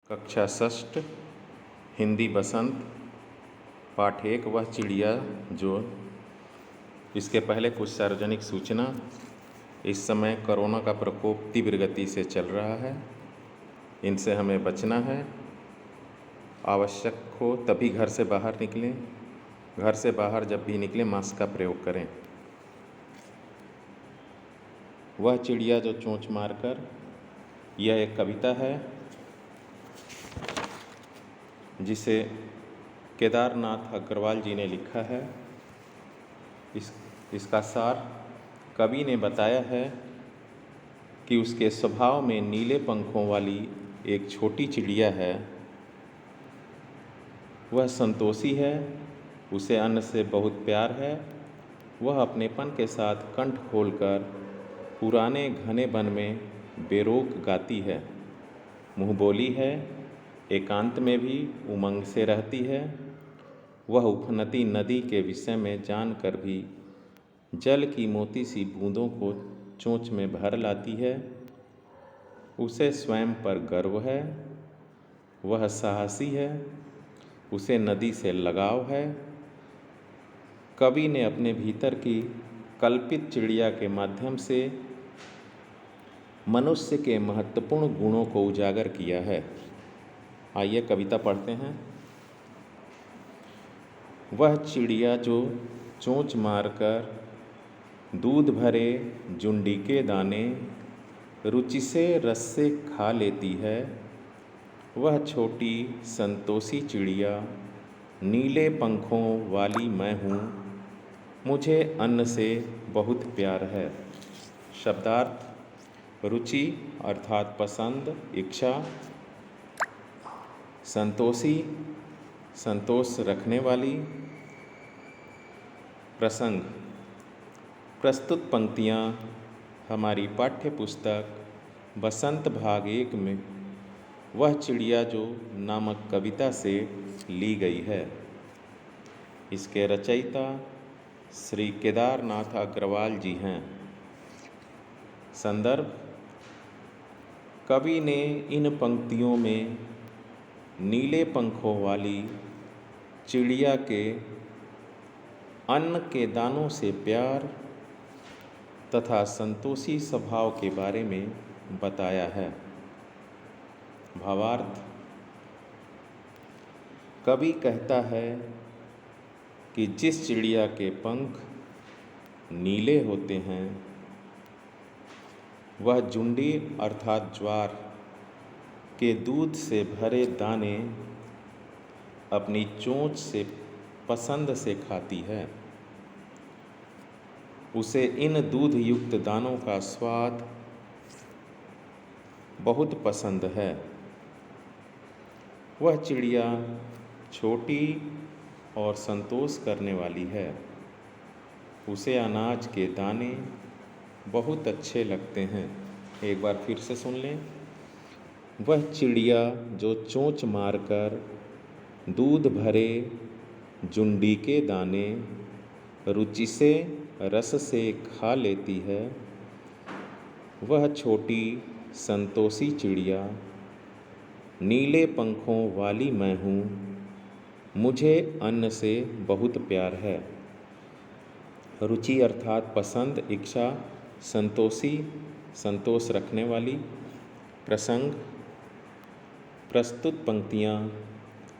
कक्षा षष्ठ हिंदी बसंत पाठ 1 वह चिड़िया जो। इसके पहले कुछ सार्वजनिक सूचना। इस समय कोरोना का प्रकोप तीव्र गति से चल रहा है, इनसे हमें बचना है। आवश्यक हो तभी घर से बाहर निकलें। घर से बाहर जब भी निकलें मास्क का प्रयोग करें। वह चिड़िया जो चोंच मारकर, यह एक कविता है जिसे केदारनाथ अग्रवाल जी ने लिखा है। इसका सार कवि ने बताया है कि उसके स्वभाव में नीले पंखों वाली एक छोटी चिड़िया है। वह संतोषी है, उसे अन्न से बहुत प्यार है। वह अपनेपन के साथ कंठ खोलकर पुराने घने वन में बेरोक गाती है। मुँह बोली है, एकांत में भी उमंग से रहती है। वह उफनती नदी के विषय में जानकर भी जल की मोती सी बूंदों को चोंच में भर लाती है। उसे स्वयं पर गर्व है, वह साहसी है, उसे नदी से लगाव है। कवि ने अपने भीतर की कल्पित चिड़िया के माध्यम से मनुष्य के महत्वपूर्ण गुणों को उजागर किया है। आइए कविता पढ़ते हैं। वह चिड़िया जो चोंच मारकर दूध भरे जुंडी के दाने रुचि से रस से खा लेती है। वह छोटी संतोषी चिड़िया नीले पंखों वाली मैं हूँ, मुझे अन्न से बहुत प्यार है। शब्दार्थ: रुचि अर्थात पसंद, इच्छा। संतोषी संतोष रखने वाली। प्रसंग: प्रस्तुत पंक्तियाँ हमारी पाठ्य पुस्तक बसंत भाग 1 में वह चिड़िया जो नामक कविता से ली गई है। इसके रचयिता श्री केदारनाथ अग्रवाल जी हैं। संदर्भ: कवि ने इन पंक्तियों में नीले पंखों वाली चिड़िया के अन्न के दानों से प्यार तथा संतोषी स्वभाव के बारे में बताया है। भावार्थ: कवि कहता है कि जिस चिड़िया के पंख नीले होते हैं वह जुंडी अर्थात ज्वार के दूध से भरे दाने अपनी चोंच से पसंद से खाती है। उसे इन दूध युक्त दानों का स्वाद बहुत पसंद है। वह चिड़िया छोटी और संतोष करने वाली है। उसे अनाज के दाने बहुत अच्छे लगते हैं। एक बार फिर से सुन लें। वह चिड़िया जो चोंच मारकर दूध भरे जुंडी के दाने रुचि से रस से खा लेती है। वह छोटी संतोषी चिड़िया नीले पंखों वाली मैं हूँ, मुझे अन्न से बहुत प्यार है। रुचि अर्थात पसंद, इच्छा। संतोषी संतोष रखने वाली। प्रसंग: प्रस्तुत पंक्तियाँ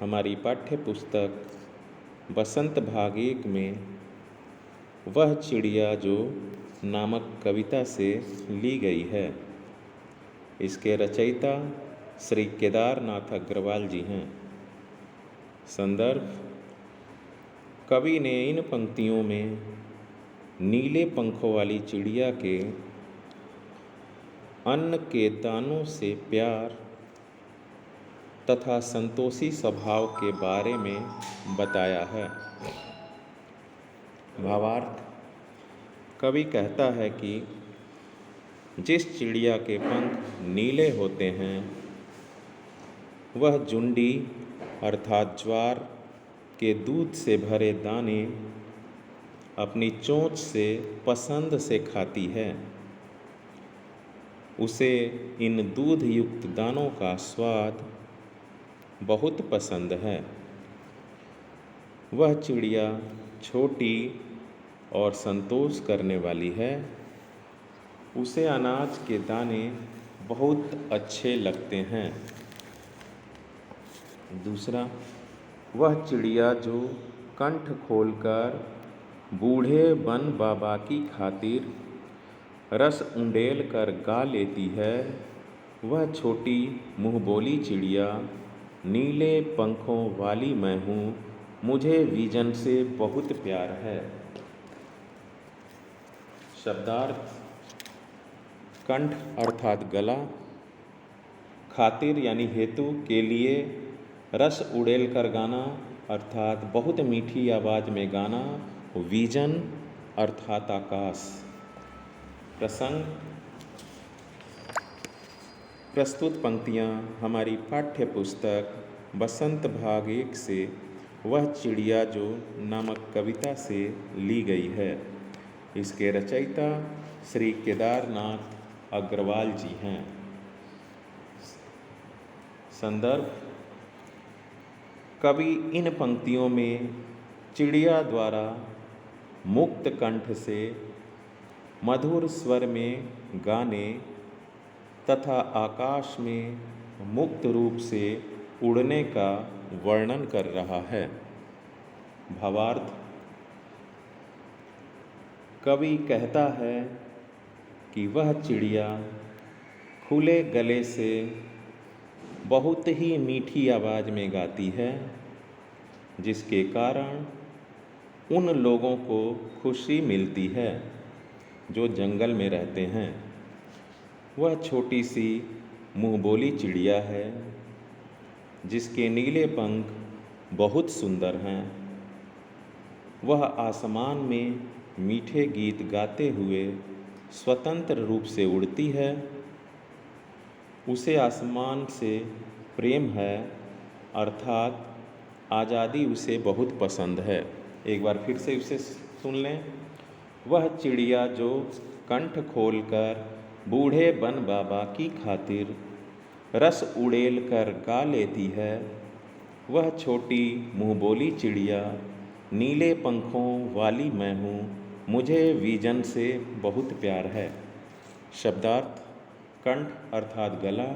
हमारी पाठ्य पुस्तक बसंत भाग 1 में वह चिड़िया जो नामक कविता से ली गई है। इसके रचयिता श्री केदारनाथ अग्रवाल जी हैं। संदर्भ: कवि ने इन पंक्तियों में नीले पंखों वाली चिड़िया के अन्न के दानों से प्यार तथा संतोषी स्वभाव के बारे में बताया है। भावार्थ: कवि कहता है कि जिस चिड़िया के पंख नीले होते हैं वह जुंडी अर्थात ज्वार के दूध से भरे दाने अपनी चोंच से पसंद से खाती है। उसे इन दूध युक्त दानों का स्वाद बहुत पसंद है। वह चिड़िया छोटी और संतोष करने वाली है। उसे अनाज के दाने बहुत अच्छे लगते हैं। दूसरा, वह चिड़िया जो कंठ खोलकर बूढ़े वन बाबा की खातिर रस उंडेल कर गा लेती है, वह छोटी मुँहबोली चिड़िया, नीले पंखों वाली मैं हूँ, मुझे विजन से बहुत प्यार है। शब्दार्थ: कंठ अर्थात गला, खातिर यानी हेतु, के लिए, रस उड़ेल कर गाना अर्थात बहुत मीठी आवाज़ में गाना, विजन अर्थात आकाश। प्रसंग: प्रस्तुत पंक्तियाँ हमारी पाठ्य पुस्तक बसंत भाग 1 से वह चिड़िया जो नामक कविता से ली गई है। इसके रचयिता श्री केदारनाथ अग्रवाल जी हैं। संदर्भ: कवि इन पंक्तियों में चिड़िया द्वारा मुक्त कंठ से मधुर स्वर में गाने तथा आकाश में मुक्त रूप से उड़ने का वर्णन कर रहा है। भावार्थ: कवि कहता है कि वह चिड़िया खुले गले से बहुत ही मीठी आवाज़ में गाती है, जिसके कारण उन लोगों को खुशी मिलती है जो जंगल में रहते हैं। वह छोटी सी मुँहबोली चिड़िया है, जिसके नीले पंख बहुत सुंदर हैं। वह आसमान में मीठे गीत गाते हुए स्वतंत्र रूप से उड़ती है। उसे आसमान से प्रेम है, अर्थात आज़ादी उसे बहुत पसंद है। एक बार फिर से उसे सुन लें। वह चिड़िया जो कंठ खोलकर बूढ़े वन बाबा की खातिर रस उड़ेल कर गा लेती है, वह छोटी मुँहबोली चिड़िया, नीले पंखों वाली मैं हूँ, मुझे विजन से बहुत प्यार है। शब्दार्थ: कंठ अर्थात गला,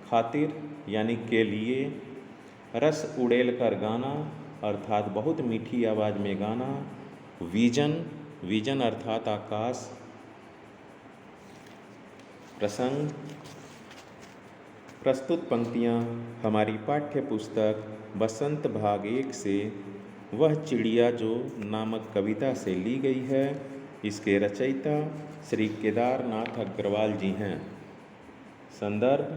खातिर यानी के लिए, रस उड़ेल कर गाना अर्थात बहुत मीठी आवाज़ में गाना, विजन अर्थात आकाश। प्रसंग: प्रस्तुत पंक्तियाँ हमारी पाठ्य पुस्तक बसंत भाग 1 से वह चिड़िया जो नामक कविता से ली गई है। इसके रचयिता श्री केदारनाथ अग्रवाल जी हैं। संदर्भ: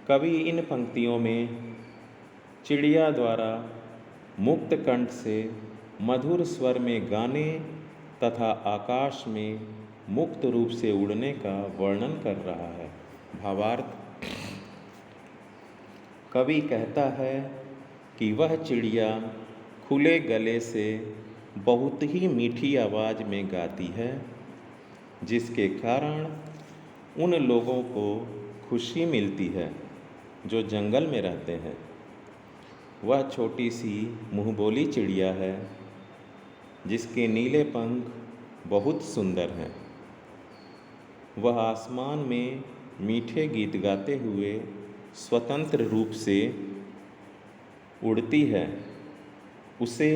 कवि इन पंक्तियों में चिड़िया द्वारा मुक्त कंठ से मधुर स्वर में गाने तथा आकाश में मुक्त रूप से उड़ने का वर्णन कर रहा है। भावार्थ: कवि कहता है कि वह चिड़िया खुले गले से बहुत ही मीठी आवाज़ में गाती है, जिसके कारण उन लोगों को खुशी मिलती है जो जंगल में रहते हैं। वह छोटी सी मुँहबोली चिड़िया है, जिसके नीले पंख बहुत सुंदर हैं। वह आसमान में मीठे गीत गाते हुए स्वतंत्र रूप से उड़ती है। उसे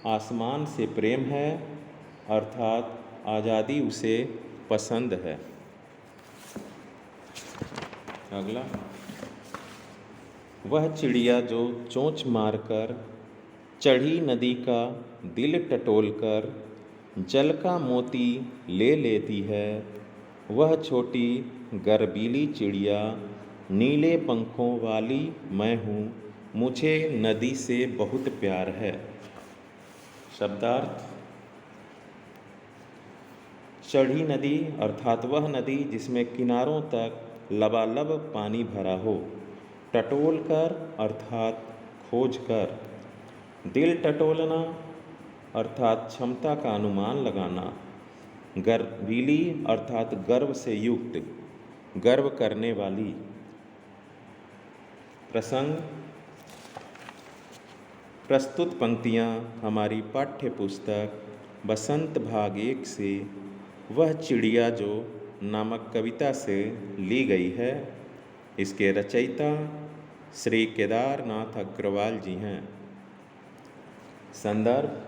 आसमान से प्रेम है, अर्थात आज़ादी उसे पसंद है। अगला, वह चिड़िया जो चोंच मारकर चढ़ी नदी का दिल टटोलकर जल का मोती ले लेती है, वह छोटी गर्वीली चिड़िया, नीले पंखों वाली मैं हूँ, मुझे नदी से बहुत प्यार है। शब्दार्थ: चढ़ी नदी अर्थात वह नदी जिसमें किनारों तक लबालब पानी भरा हो। टटोल कर अर्थात खोज कर। दिल टटोलना अर्थात क्षमता का अनुमान लगाना। गर्वीली अर्थात गर्व से युक्त, गर्व करने वाली। प्रसंग: प्रस्तुत पंक्तियाँ हमारी पाठ्य पुस्तक बसंत भाग 1 से वह चिड़िया जो नामक कविता से ली गई है। इसके रचयिता श्री केदारनाथ अग्रवाल जी हैं। संदर्भ: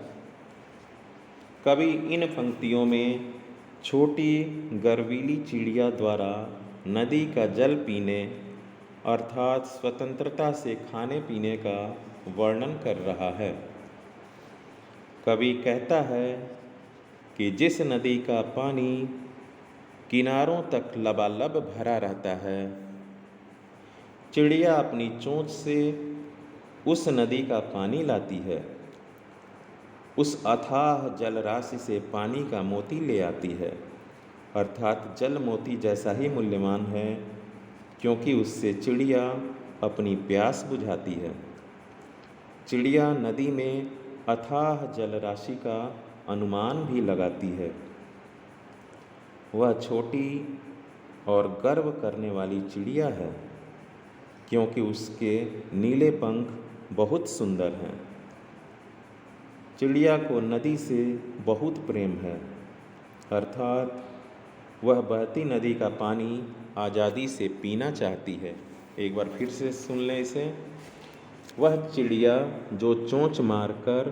कवि इन पंक्तियों में छोटी गर्वीली चिड़िया द्वारा नदी का जल पीने अर्थात स्वतंत्रता से खाने पीने का वर्णन कर रहा है। कवि कहता है कि जिस नदी का पानी किनारों तक लबालब भरा रहता है, चिड़िया अपनी चोंच से उस नदी का पानी लाती है, उस अथाह जल राशि से पानी का मोती ले आती है, अर्थात जल मोती जैसा ही मूल्यवान है, क्योंकि उससे चिड़िया अपनी प्यास बुझाती है। चिड़िया नदी में अथाह जल राशि का अनुमान भी लगाती है। वह छोटी और गर्व करने वाली चिड़िया है, क्योंकि उसके नीले पंख बहुत सुंदर हैं। चिड़िया को नदी से बहुत प्रेम है, अर्थात वह बहती नदी का पानी आज़ादी से पीना चाहती है। एक बार फिर से सुन लें इसे। वह चिड़िया जो चोंच मारकर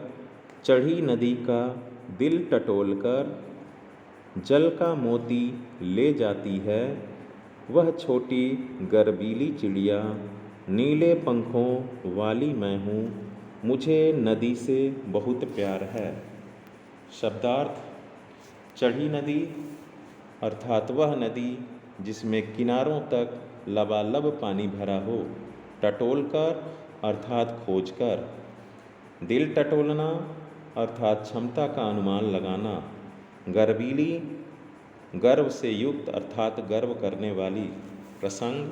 चढ़ी नदी का दिल टटोलकर जल का मोती ले जाती है, वह छोटी गर्वीली चिड़िया नीले पंखों वाली मैं हूँ, मुझे नदी से बहुत प्यार है। शब्दार्थ: चढ़ी नदी अर्थात वह नदी जिसमें किनारों तक लबालब पानी भरा हो। टटोलकर अर्थात खोजकर। दिल टटोलना अर्थात क्षमता का अनुमान लगाना। गर्वीली गर्व से युक्त अर्थात गर्व करने वाली। प्रसंग: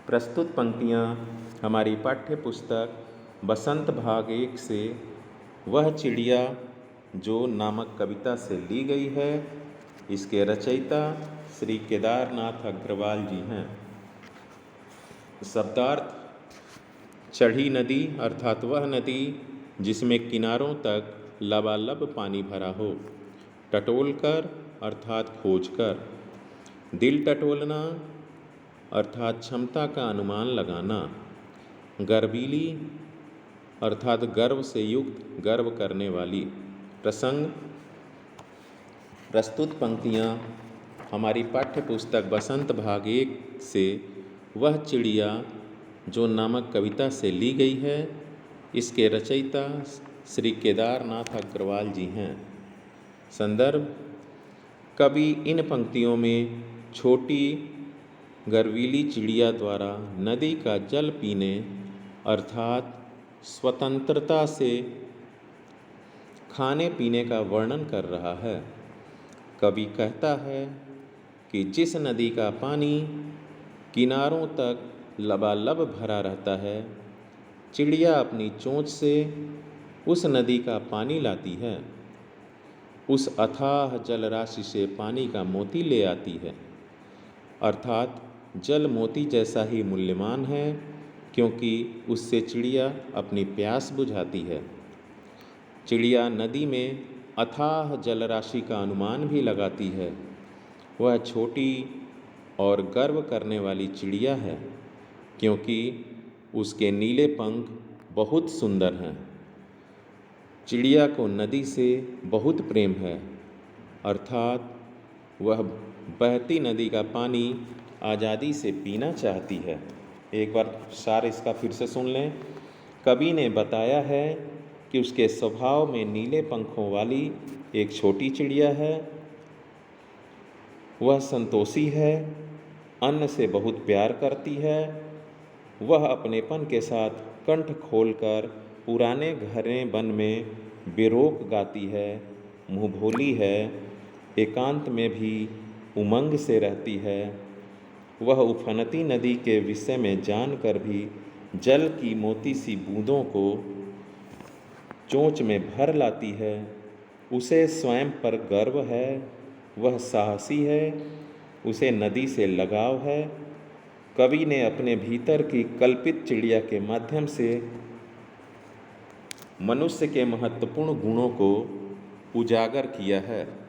प्रस्तुत पंक्तियाँ हमारी पाठ्य पुस्तक बसंत भाग 1 से वह चिड़िया जो नामक कविता से ली गई है। इसके रचयिता श्री केदारनाथ अग्रवाल जी हैं। शब्दार्थ: चढ़ी नदी अर्थात वह नदी जिसमें किनारों तक लबालब पानी भरा हो। टटोलकर अर्थात खोजकर। दिल टटोलना अर्थात क्षमता का अनुमान लगाना। गर्वीली अर्थात गर्व से युक्त गर्व करने वाली। प्रसंग: प्रस्तुत पंक्तियाँ हमारी पाठ्य पुस्तक बसंत भाग 1 से वह चिड़िया जो नामक कविता से ली गई है। इसके रचयिता श्री केदारनाथ अग्रवाल जी हैं। संदर्भ: कवि इन पंक्तियों में छोटी गर्वीली चिड़िया द्वारा नदी का जल पीने अर्थात स्वतंत्रता से खाने पीने का वर्णन कर रहा है। कवि कहता है कि जिस नदी का पानी किनारों तक लबालब भरा रहता है, चिड़िया अपनी चोंच से उस नदी का पानी लाती है, उस अथाह जल राशि से पानी का मोती ले आती है, अर्थात जल मोती जैसा ही मूल्यवान है, क्योंकि उससे चिड़िया अपनी प्यास बुझाती है। चिड़िया नदी में अथाह जल राशि का अनुमान भी लगाती है। वह छोटी और गर्व करने वाली चिड़िया है, क्योंकि उसके नीले पंख बहुत सुंदर हैं। चिड़िया को नदी से बहुत प्रेम है, अर्थात वह बहती नदी का पानी आज़ादी से पीना चाहती है। एक बार सार इसका फिर से सुन लें। कवि ने बताया है कि उसके स्वभाव में नीले पंखों वाली एक छोटी चिड़िया है। वह संतोषी है, अन्न से बहुत प्यार करती है। वह अपनेपन के साथ कंठ खोलकर पुराने घने वन में बेरोक गाती है, मुँह भोली है, एकांत में भी उमंग से रहती है। वह उफनती नदी के विषय में जानकर भी जल की मोती सी बूंदों को चोंच में भर लाती है। उसे स्वयं पर गर्व है, वह साहसी है, उसे नदी से लगाव है। कवि ने अपने भीतर की कल्पित चिड़िया के माध्यम से मनुष्य के महत्वपूर्ण गुणों को उजागर किया है।